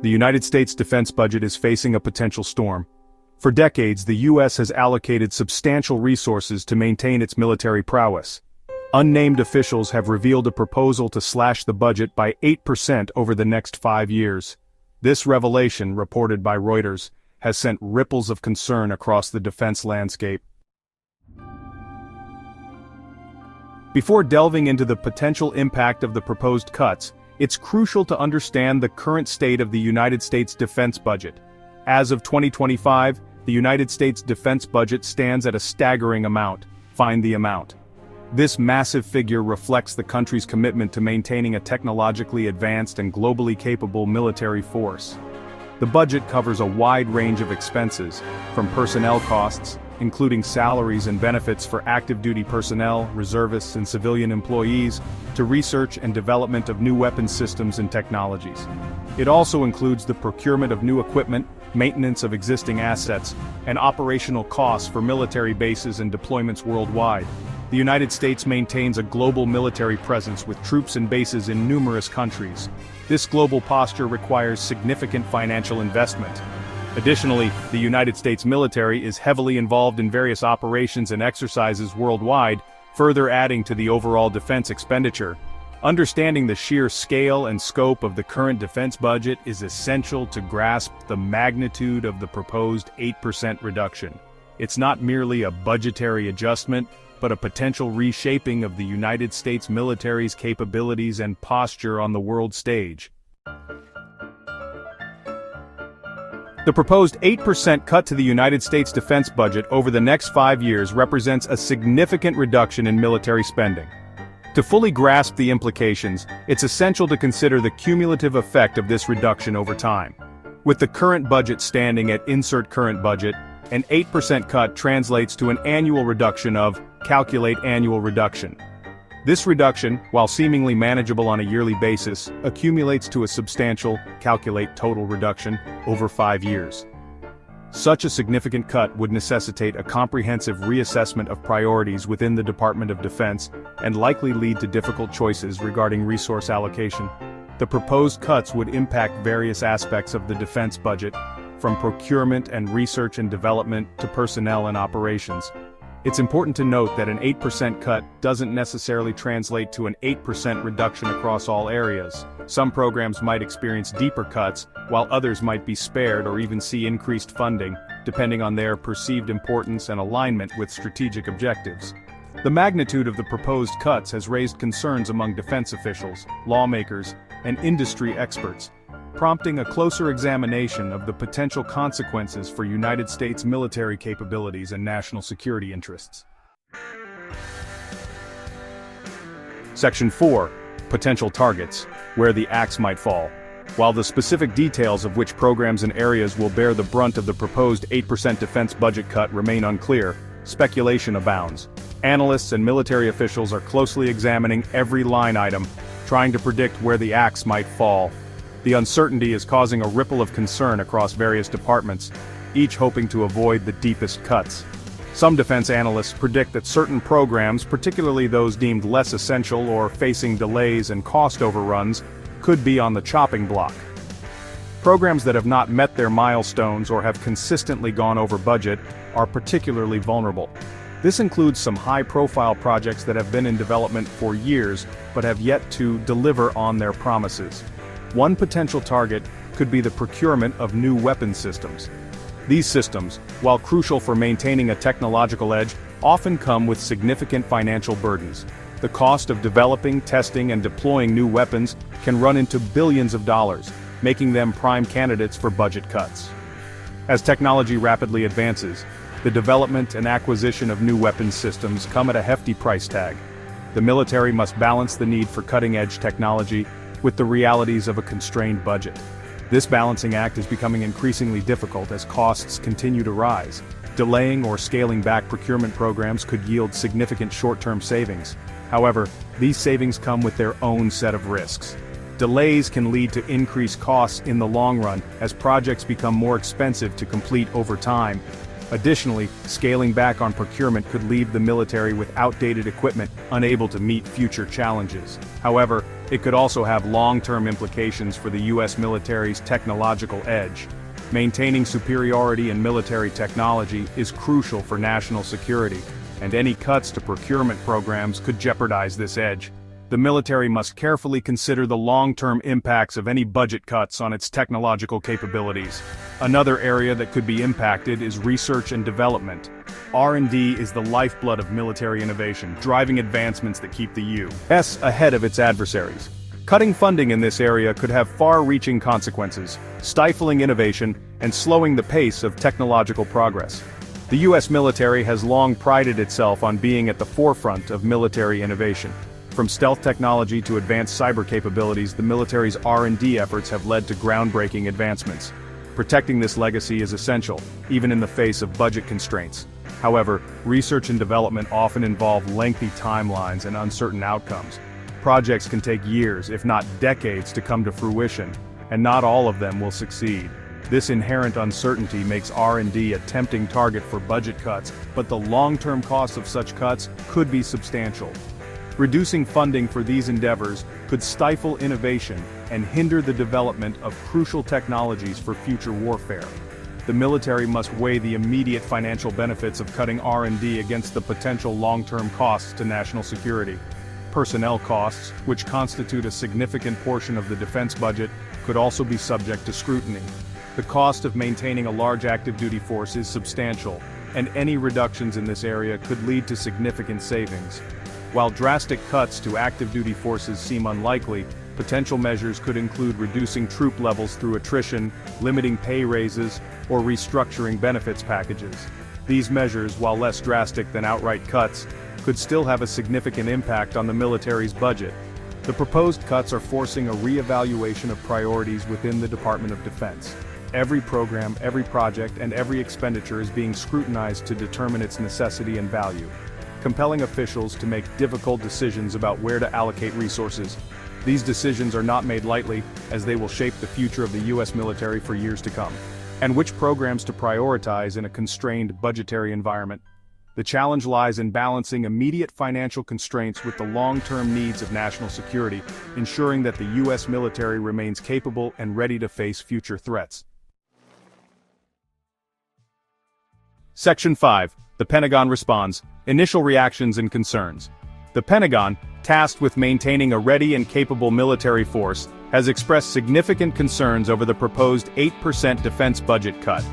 The United States defense budget is facing a potential storm. For decades, the U.S. has allocated substantial resources to maintain its military prowess. Unnamed officials have revealed a proposal to slash the budget by 8% over the next 5 years. This revelation, reported by Reuters, has sent ripples of concern across the defense landscape. Before delving into the potential impact of the proposed cuts, it's crucial to understand the current state of the United States defense budget. As of 2025, the United States defense budget stands at a staggering amount. Find the amount. This massive figure reflects the country's commitment to maintaining a technologically advanced and globally capable military force. The budget covers a wide range of expenses, from personnel costs, including salaries and benefits for active-duty personnel, reservists and civilian employees, to research and development of new weapons systems and technologies. It also includes the procurement of new equipment, maintenance of existing assets, and operational costs for military bases and deployments worldwide. The United States maintains a global military presence with troops and bases in numerous countries. This global posture requires significant financial investment. Additionally, the United States military is heavily involved in various operations and exercises worldwide, further adding to the overall defense expenditure. Understanding the sheer scale and scope of the current defense budget is essential to grasp the magnitude of the proposed 8% reduction. It's not merely a budgetary adjustment, but a potential reshaping of the United States military's capabilities and posture on the world stage. The proposed 8% cut to the United States defense budget over the next 5 years represents a significant reduction in military spending. To fully grasp the implications, it's essential to consider the cumulative effect of this reduction over time. With the current budget standing at Insert Current Budget, an 8% cut translates to an annual reduction of Calculate Annual Reduction. This reduction, while seemingly manageable on a yearly basis, accumulates to a substantial Calculate Total Reduction over 5 years. Such a significant cut would necessitate a comprehensive reassessment of priorities within the Department of Defense and likely lead to difficult choices regarding resource allocation. The proposed cuts would impact various aspects of the defense budget, from procurement and research and development to personnel and operations. It's important to note that an 8% cut doesn't necessarily translate to an 8% reduction across all areas. Some programs might experience deeper cuts, while others might be spared or even see increased funding, depending on their perceived importance and alignment with strategic objectives. The magnitude of the proposed cuts has raised concerns among defense officials, lawmakers, and industry experts, prompting a closer examination of the potential consequences for United States military capabilities and national security interests. Section 4. Potential targets, where the axe might fall. While the specific details of which programs and areas will bear the brunt of the proposed 8% defense budget cut remain unclear, speculation abounds. Analysts and military officials are closely examining every line item, trying to predict where the axe might fall. The uncertainty is causing a ripple of concern across various departments, each hoping to avoid the deepest cuts. Some defense analysts predict that certain programs, particularly those deemed less essential or facing delays and cost overruns, could be on the chopping block. Programs that have not met their milestones or have consistently gone over budget are particularly vulnerable. This includes some high-profile projects that have been in development for years but have yet to deliver on their promises. One potential target could be the procurement of new weapons systems. These systems, while crucial for maintaining a technological edge, often come with significant financial burdens. The cost of developing, testing, and deploying new weapons can run into billions of dollars, making them prime candidates for budget cuts. As technology rapidly advances, the development and acquisition of new weapons systems come at a hefty price tag. The military must balance the need for cutting-edge technology with the realities of a constrained budget. This balancing act is becoming increasingly difficult as costs continue to rise. Delaying or scaling back procurement programs could yield significant short-term savings. However, these savings come with their own set of risks. Delays can lead to increased costs in the long run as projects become more expensive to complete over time. Additionally, scaling back on procurement could leave the military with outdated equipment, unable to meet future challenges. However, It could also have long-term implications for the U.S. military's technological edge. Maintaining superiority in military technology is crucial for national security, and any cuts to procurement programs could jeopardize this edge. The military must carefully consider the long-term impacts of any budget cuts on its technological capabilities. Another area that could be impacted is research and development. R&D is the lifeblood of military innovation, driving advancements that keep the U.S. ahead of its adversaries. Cutting funding in this area could have far-reaching consequences, stifling innovation and slowing the pace of technological progress. The U.S. military has long prided itself on being at the forefront of military innovation. From stealth technology to advanced cyber capabilities, the military's R&D efforts have led to groundbreaking advancements. Protecting this legacy is essential, even in the face of budget constraints. However, research and development often involve lengthy timelines and uncertain outcomes. Projects can take years, if not decades, to come to fruition, and not all of them will succeed. This inherent uncertainty makes R&D a tempting target for budget cuts, but the long-term costs of such cuts could be substantial. Reducing funding for these endeavors could stifle innovation and hinder the development of crucial technologies for future warfare. The military must weigh the immediate financial benefits of cutting R&D against the potential long-term costs to national security. Personnel costs, which constitute a significant portion of the defense budget, could also be subject to scrutiny. The cost of maintaining a large active duty force is substantial, and any reductions in this area could lead to significant savings. While drastic cuts to active duty forces seem unlikely, potential measures could include reducing troop levels through attrition, limiting pay raises, or restructuring benefits packages. These measures, while less drastic than outright cuts, could still have a significant impact on the military's budget. The proposed cuts are forcing a re-evaluation of priorities within the Department of Defense. Every program, every project, and every expenditure is being scrutinized to determine its necessity and value, compelling officials to make difficult decisions about where to allocate resources. These decisions are not made lightly, as they will shape the future of the U.S. military for years to come. And which programs to prioritize in a constrained budgetary environment. The challenge lies in balancing immediate financial constraints with the long-term needs of national security, ensuring that the U.S. military remains capable and ready to face future threats. Section 5. The Pentagon responds. Initial reactions and concerns. The Pentagon, tasked with maintaining a ready and capable military force, has expressed significant concerns over the proposed 8% defense budget cut.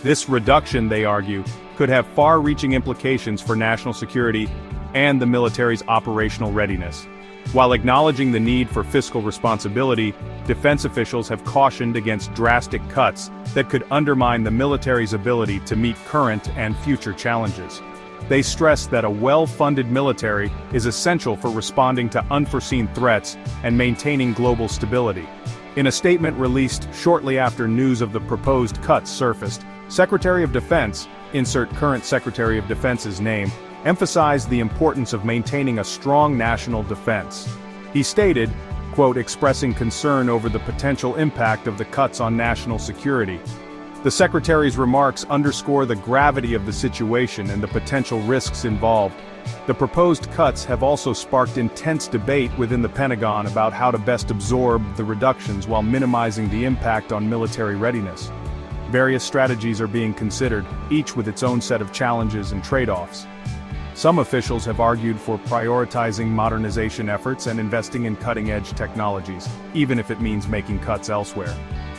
This reduction, they argue, could have far-reaching implications for national security and the military's operational readiness. While acknowledging the need for fiscal responsibility, defense officials have cautioned against drastic cuts that could undermine the military's ability to meet current and future challenges. They stress that a well-funded military is essential for responding to unforeseen threats and maintaining global stability. In a statement released shortly after news of the proposed cuts surfaced, Secretary of Defense, insert current Secretary of Defense's name, emphasized the importance of maintaining a strong national defense. He stated, quote, expressing concern over the potential impact of the cuts on national security. The Secretary's remarks underscore the gravity of the situation and the potential risks involved. The proposed cuts have also sparked intense debate within the Pentagon about how to best absorb the reductions while minimizing the impact on military readiness. Various strategies are being considered, each with its own set of challenges and trade-offs. Some officials have argued for prioritizing modernization efforts and investing in cutting-edge technologies, even if it means making cuts elsewhere.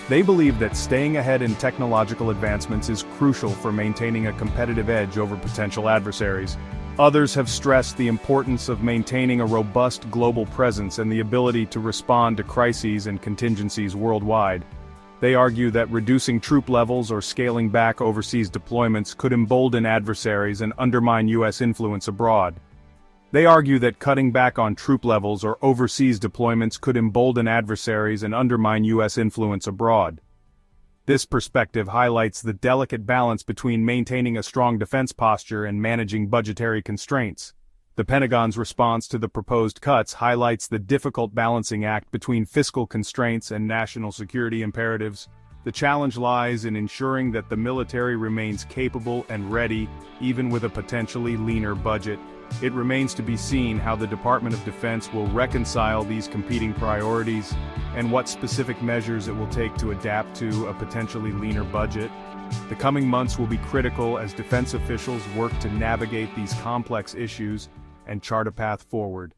They believe that staying ahead in technological advancements is crucial for maintaining a competitive edge over potential adversaries. Others have stressed the importance of maintaining a robust global presence and the ability to respond to crises and contingencies worldwide. They argue that reducing troop levels or scaling back overseas deployments could embolden adversaries and undermine U.S. influence abroad. They argue that cutting back on troop levels or overseas deployments could embolden adversaries and undermine U.S. influence abroad. This perspective highlights the delicate balance between maintaining a strong defense posture and managing budgetary constraints. The Pentagon's response to the proposed cuts highlights the difficult balancing act between fiscal constraints and national security imperatives. The challenge lies in ensuring that the military remains capable and ready, even with a potentially leaner budget. It remains to be seen how the Department of Defense will reconcile these competing priorities and what specific measures it will take to adapt to a potentially leaner budget. The coming months will be critical as defense officials work to navigate these complex issues and chart a path forward.